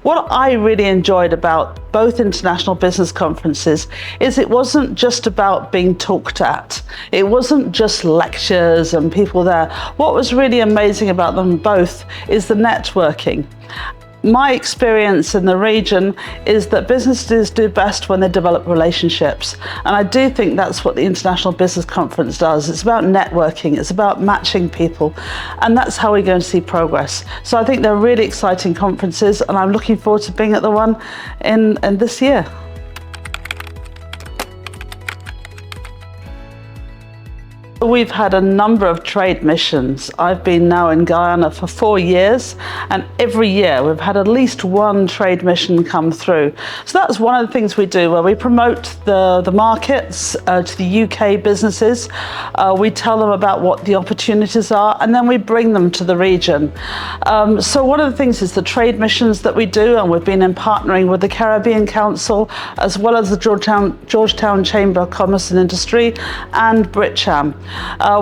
What I really enjoyed about both international business conferences is it wasn't just about being talked at. It wasn't just lectures and people there. What was really amazing about them both is the networking. My experience in the region is that businesses do best when they develop relationships. And I do think that's what the International Business Conference does. It's about networking, it's about matching people, and that's how we're going to see progress. So I think they're really exciting conferences, and I'm looking forward to being at the one in this year. We've had a number of trade missions. I've been now in Guyana for 4 years, and every year we've had at least one trade mission come through. So that's one of the things we do, where we promote the markets to the UK businesses. We tell them about what the opportunities are, and then we bring them to the region. So one of the things is the trade missions that we do, and we've been in partnering with the Caribbean Council, as well as the Georgetown Chamber of Commerce and Industry and BritCham.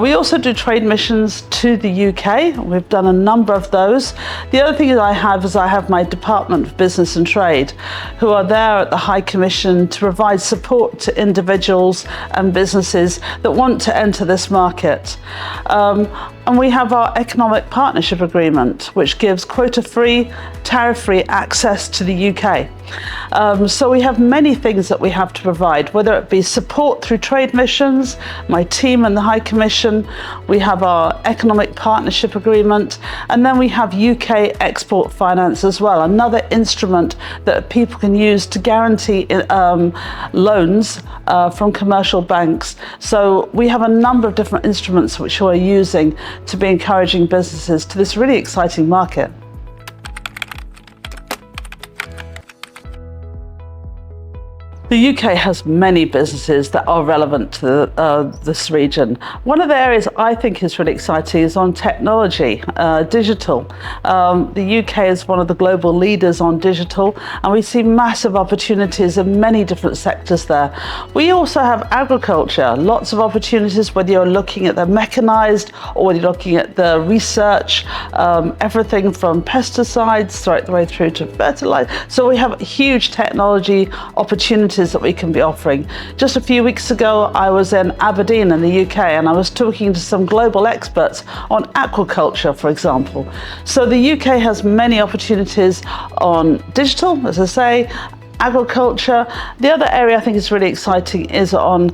We also do trade missions to the UK. We've done a number of those. The other thing that I have my Department of Business and Trade, who are there at the High Commission to provide support to individuals and businesses that want to enter this market. And we have our Economic Partnership Agreement, which gives quota-free, tariff-free access to the UK. So we have many things that we have to provide, whether it be support through trade missions, my team and the High Commission, we have our Economic Partnership Agreement, and then we have UK export finance as well, another instrument that people can use to guarantee loans from commercial banks. So we have a number of different instruments which we're using to be encouraging businesses to this really exciting market. The UK has many businesses that are relevant to this region. One of the areas I think is really exciting is on technology, digital. The UK is one of the global leaders on digital, and we see massive opportunities in many different sectors there. We also have agriculture, lots of opportunities, whether you're looking at the mechanized or whether you're looking at the research, everything from pesticides right the way through to fertilizer. So we have huge technology opportunities that we can be offering. Just a few weeks ago, I was in Aberdeen in the UK, and I was talking to some global experts on aquaculture, for example. So the UK has many opportunities on digital, as I say, agriculture. The other area I think is really exciting is on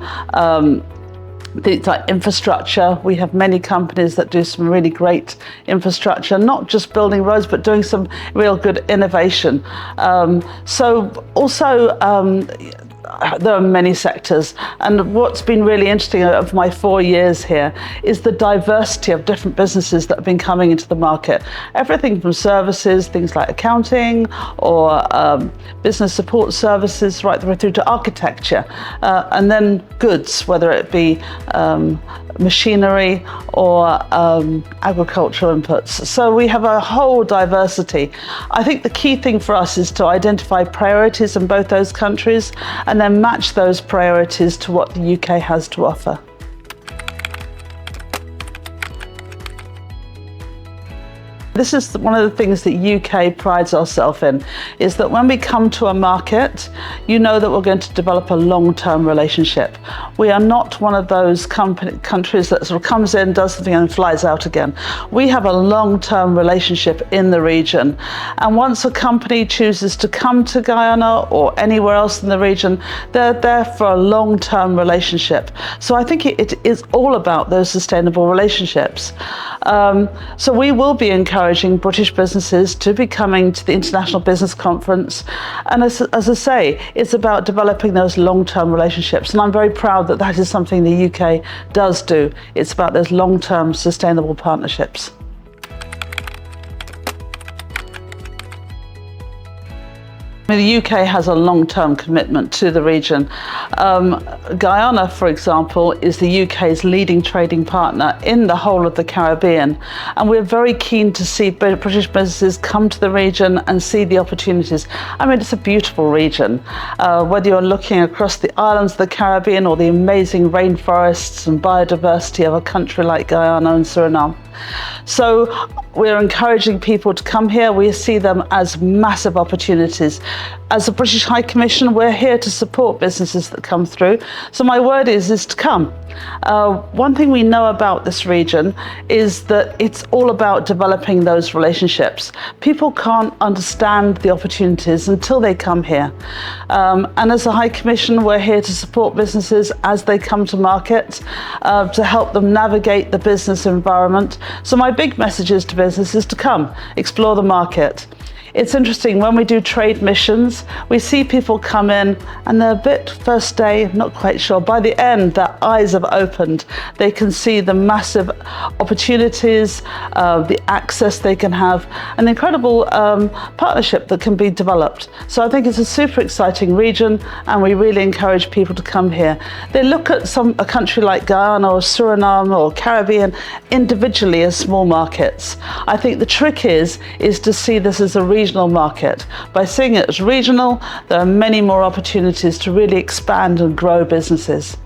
things like infrastructure. We have many companies that do some really great infrastructure, not just building roads, but doing some real good innovation. So also, there are many sectors, and what's been really interesting of my 4 years here is the diversity of different businesses that have been coming into the market. Everything from services, things like accounting or business support services, right the way through to architecture, and then goods, whether it be machinery or agricultural inputs. So we have a whole diversity. I think the key thing for us is to identify priorities in both those countries and then match those priorities to what the UK has to offer. This is one of the things that UK prides ourselves in, is that when we come to a market, you know that we're going to develop a long-term relationship. We are not one of those countries that sort of comes in, does something and flies out again. We have a long-term relationship in the region. And once a company chooses to come to Guyana or anywhere else in the region, they're there for a long-term relationship. So I think it is all about those sustainable relationships. So we will be encouraging British businesses to be coming to the International Business Conference. And as I say, it's about developing those long-term relationships. And I'm very proud that that is something the UK does do. It's about those long-term sustainable partnerships. The UK has a long-term commitment to the region. Guyana, for example, is the UK's leading trading partner in the whole of the Caribbean, and we're very keen to see British businesses come to the region and see the opportunities. I mean, it's a beautiful region, whether you're looking across the islands of the Caribbean or the amazing rainforests and biodiversity of a country like Guyana and Suriname. So we're encouraging people to come here. We see them as massive opportunities. As the British High Commission, we're here to support businesses that come through. So my word is to come. One thing we know about this region is that it's all about developing those relationships. People can't understand the opportunities until they come here. And as a High Commission, we're here to support businesses as they come to market, to help them navigate the business environment. So my big message is to businesses to come, explore the market. It's interesting, when we do trade missions, we see people come in and they're a bit first day, not quite sure. By the end, their eyes have opened. They can see the massive opportunities, the access they can have, an incredible partnership that can be developed. So I think it's a super exciting region, and we really encourage people to come here. They look at a country like Guyana or Suriname or Caribbean individually as small markets. I think the trick is to see this as a regional market. By seeing it as regional, there are many more opportunities to really expand and grow businesses.